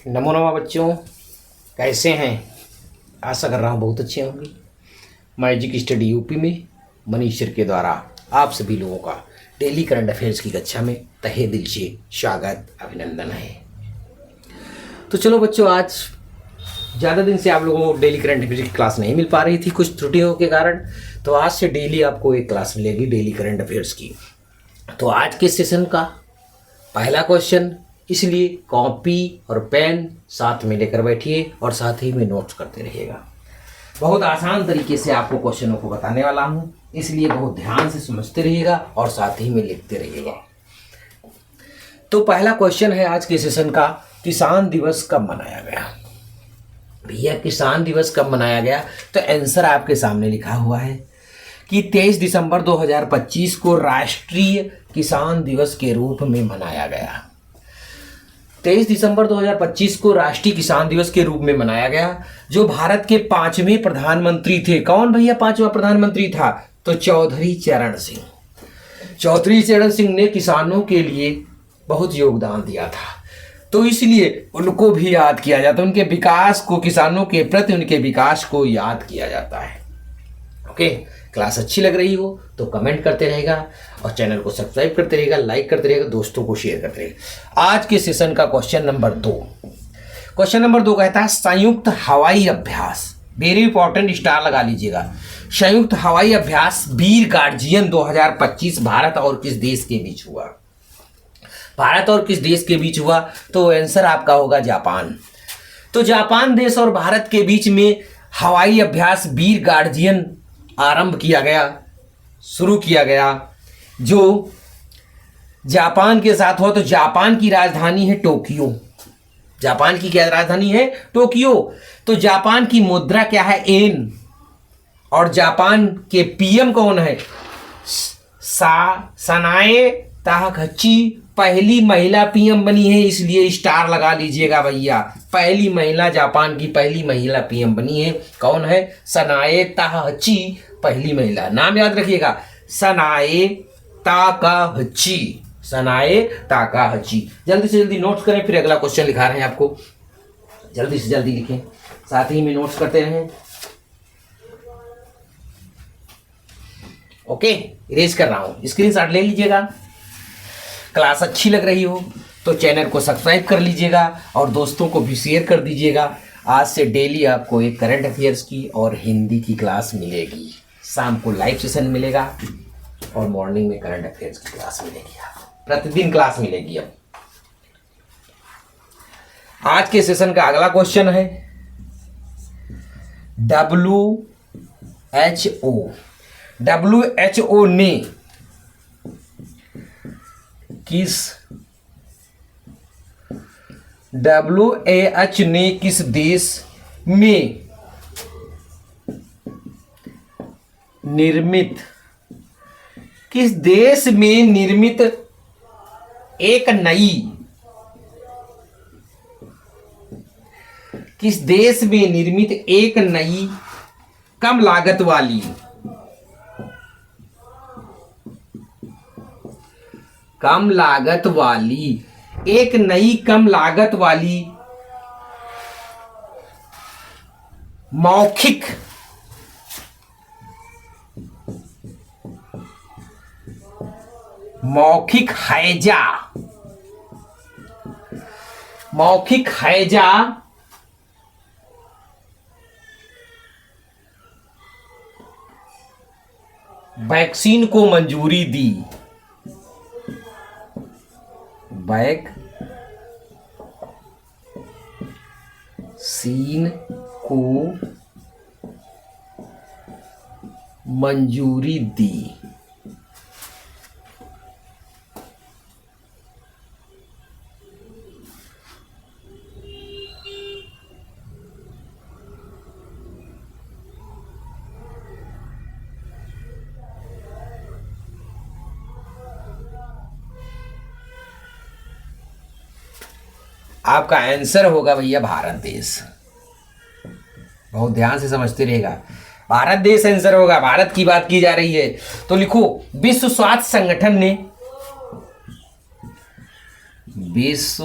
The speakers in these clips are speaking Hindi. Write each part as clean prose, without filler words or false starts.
नमो नमः बच्चों, कैसे हैं। आशा कर रहा हूँ बहुत अच्छे होंगे। मैजिक स्टडी यूपी में मनीष सर के द्वारा आप सभी लोगों का डेली करंट अफेयर्स की कक्षा में तहे दिल से स्वागत अभिनंदन है। तो चलो बच्चों, आज ज़्यादा दिन से आप लोगों को डेली करंट अफेयर्स की क्लास नहीं मिल पा रही थी कुछ त्रुटियों के कारण। तो आज से डेली आपको एक क्लास मिलेगी डेली करंट अफेयर्स की। तो आज के सेशन का पहला क्वेश्चन, इसलिए कॉपी और पेन साथ में लेकर बैठिए और साथ ही में नोट्स करते रहिएगा। बहुत आसान तरीके से आपको क्वेश्चनों को बताने वाला हूँ, इसलिए बहुत ध्यान से समझते रहिएगा और साथ ही में लिखते रहिएगा। तो पहला क्वेश्चन है आज के सेशन का, किसान दिवस कब मनाया गया। भैया किसान दिवस कब मनाया गया, तो आंसर आपके सामने लिखा हुआ है कि 23 दिसंबर 2025 को राष्ट्रीय किसान दिवस के रूप में मनाया गया। 23 दिसंबर 2025 को राष्ट्रीय किसान दिवस के रूप में मनाया गया। जो भारत के 5वें प्रधानमंत्री थे, कौन भैया 5वां प्रधानमंत्री था, तो चौधरी चरण सिंह। चौधरी चरण सिंह ने किसानों के लिए बहुत योगदान दिया था, तो इसलिए उनको भी याद किया जाता है। उनके विकास को, किसानों के प्रति उनके विकास को याद किया जाता है। ओके, क्लास अच्छी लग रही हो तो कमेंट करते रहेगा और चैनल को सब्सक्राइब करते रहेगा, लाइक करते रहेगा, दोस्तों को शेयर करते रहेगा। आज के सेशन का क्वेश्चन नंबर 2। क्वेश्चन नंबर 2 कहता है संयुक्त हवाई अभ्यास, वेरी इंपॉर्टेंट, स्टार लगा लीजिएगा। संयुक्त हवाई अभ्यास वीर गार्जियन 2025 भारत और किस देश के बीच हुआ। भारत और किस देश के बीच हुआ, तो आंसर आपका होगा जापान। तो जापान देश और भारत के बीच में हवाई अभ्यास वीर गार्जियन आरंभ किया गया, शुरू किया गया, जो जापान के साथ हुआ। तो जापान की राजधानी है टोक्यो। जापान की क्या राजधानी है, टोक्यो। तो जापान की मुद्रा क्या है, एन। और जापान के पीएम कौन है, सनाए ताकहाची पहली महिला पीएम बनी है, इसलिए स्टार लगा लीजिएगा भैया। पहली महिला, जापान की पहली महिला पीएम बनी है, कौन है, सनाए ताकहाची पहली महिला। नाम याद रखिएगा, सनाए ताकहाची, सनाए ताकहाची। जल्दी से जल्दी नोट्स करें, फिर अगला क्वेश्चन लिखा रहे हैं आपको। जल्दी से जल्दी लिखें, साथ ही में नोट्स करते रहें। ओके, इरेज कर रहा हूं, स्क्रीनशॉट ले लीजिएगा। क्लास अच्छी लग रही हो तो चैनल को सब्सक्राइब कर लीजिएगा और दोस्तों को भी शेयर कर दीजिएगा। आज से डेली आपको एक करंट अफेयर्स की और हिंदी की क्लास मिलेगी। शाम को लाइव सेशन मिलेगा और मॉर्निंग में करंट अफेयर्स की क्लास मिलेगी। प्रतिदिन क्लास मिलेगी। अब आज के सेशन का अगला क्वेश्चन है WHO ने किस देश में निर्मित, किस देश में निर्मित एक नई, किस देश में निर्मित एक नई कम लागत वाली, कम लागत वाली, एक नई कम लागत वाली मौखिक हैजा, मौखिक हैजा वैक्सीन को मंजूरी दी। वैक्सीन को मंजूरी दी। आपका आंसर होगा भैया भारत देश। बहुत ध्यान से समझते रहेगा, भारत देश आंसर होगा। भारत की बात की जा रही है तो लिखो, विश्व स्वास्थ्य संगठन ने विश्व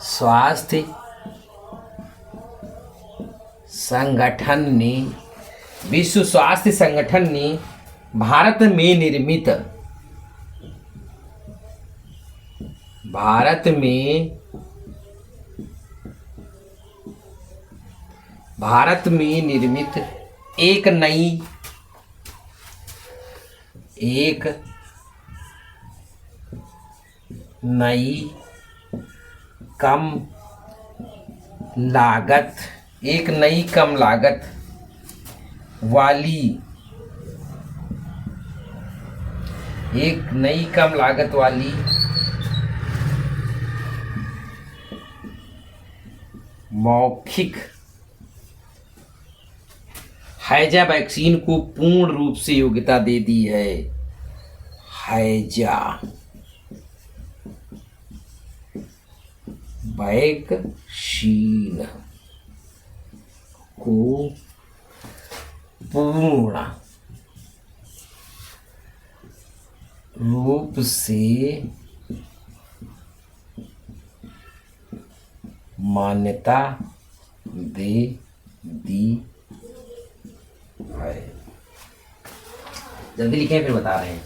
स्वास्थ्य संगठन ने विश्व स्वास्थ्य संगठन ने भारत में निर्मित एक नई कम लागत वाली मौखिक हैजा वैक्सीन को पूर्ण रूप से योग्यता दे दी है। हैजा वैक्सीन को पूर्ण रूप से मान्यता दे दी है। जल्दी लिखें फिर बता रहे हैं।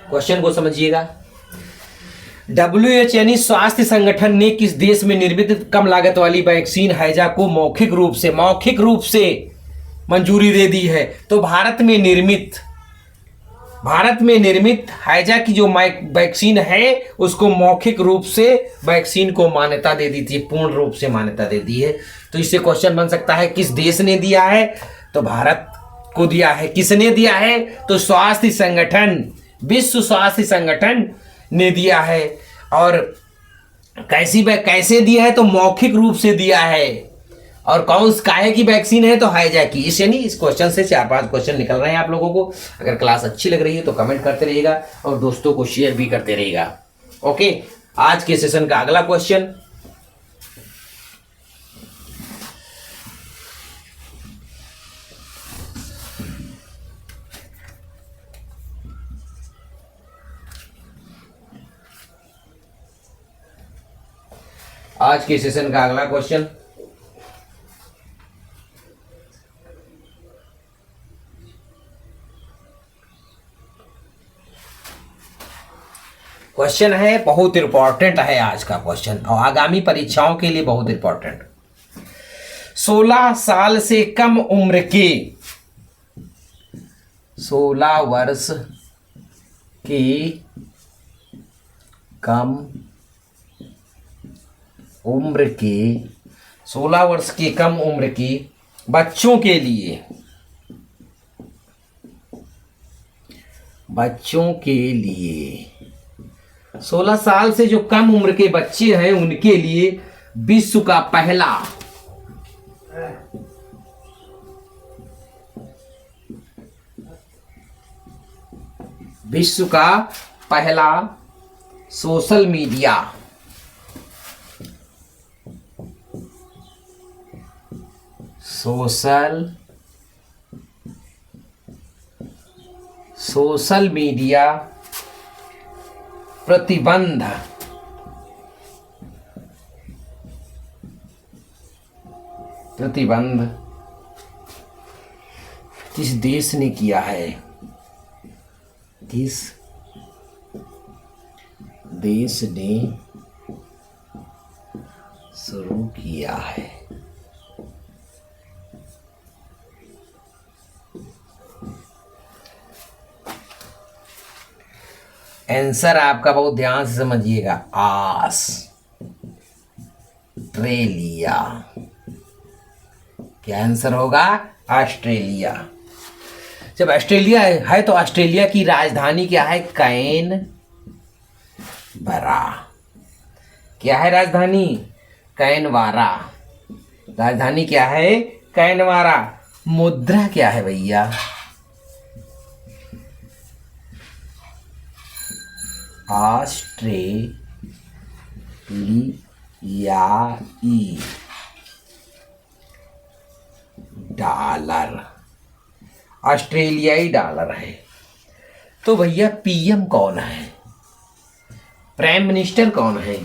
क्वेश्चन को समझिएगा। WHO यानी स्वास्थ्य संगठन ने किस देश में निर्मित कम लागत वाली वैक्सीन हैजा को मौखिक रूप से मंजूरी दे दी है? तो भारत में निर्मित हैजा की जो वैक्सीन है उसको मौखिक रूप से वैक्सीन को मान्यता दे दी थी, पूर्ण रूप से मान्यता दे दी है। तो इससे क्वेश्चन बन सकता है किस देश ने दिया है? तो भारत को दिया है। किसने दिया है? तो विश्व स्वास्थ्य संगठन ने दिया है। और कैसे दिया है? तो मौखिक रूप से दिया है। और कौन काहे की वैक्सीन है? तो हैजा की। इस क्वेश्चन से 4-5 क्वेश्चन निकल रहे हैं आप लोगों को। अगर क्लास अच्छी लग रही है तो कमेंट करते रहिएगा और दोस्तों को शेयर भी करते रहिएगा। ओके, आज के सेशन का अगला क्वेश्चन, क्वेश्चन है, बहुत इंपॉर्टेंट है आज का क्वेश्चन और आगामी परीक्षाओं के लिए बहुत इंपॉर्टेंट। 16 साल से कम उम्र के 16 वर्ष के कम उम्र के 16 वर्ष के कम उम्र के बच्चों के लिए 16 साल से जो कम उम्र के बच्चे हैं उनके लिए विश्व का पहला सोशल मीडिया प्रतिबंध किस देश ने किया है? किस देश ने शुरू किया है? आंसर आपका बहुत ध्यान से समझिएगा। ऑस्ट्रेलिया। क्या आंसर होगा? ऑस्ट्रेलिया। जब ऑस्ट्रेलिया है तो ऑस्ट्रेलिया की राजधानी क्या है? कैनबरा। क्या है राजधानी? कैनवारा। राजधानी क्या है? कैनवारा। मुद्रा क्या है भैया? ऑस्ट्रेलियाई डॉलर। ऑस्ट्रेलियाई डॉलर है। तो भैया पीएम कौन है, प्राइम मिनिस्टर कौन है?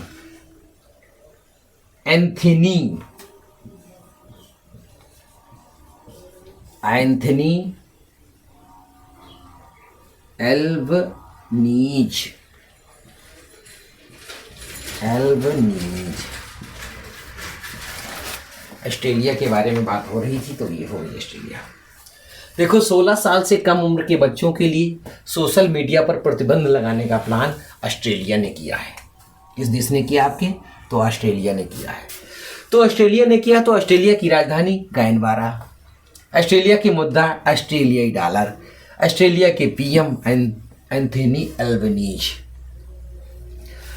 Anthony Albanese. ऑस्ट्रेलिया के बारे में बात हो रही थी तो ये हो गई ऑस्ट्रेलिया। देखो 16 साल से कम उम्र के बच्चों के लिए सोशल मीडिया पर प्रतिबंध लगाने का प्लान ऑस्ट्रेलिया ने किया है। किस देश ने किया आपके? तो ऑस्ट्रेलिया ने किया है। तो ऑस्ट्रेलिया ने किया तो ऑस्ट्रेलिया की राजधानी कैनबरा, ऑस्ट्रेलिया की मुद्रा ऑस्ट्रेलियाई डॉलर, ऑस्ट्रेलिया के पीएम एंथनी एल्बनीज।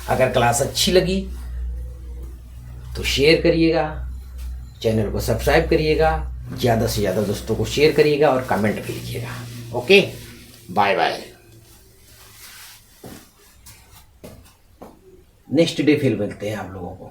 अगर क्लास अच्छी लगी तो शेयर करिएगा, चैनल को सब्सक्राइब करिएगा, ज़्यादा से ज़्यादा दोस्तों को शेयर करिएगा और कमेंट भी लीजिएगा। Okay, bye bye. Next day फिर मिलते हैं आप लोगों को।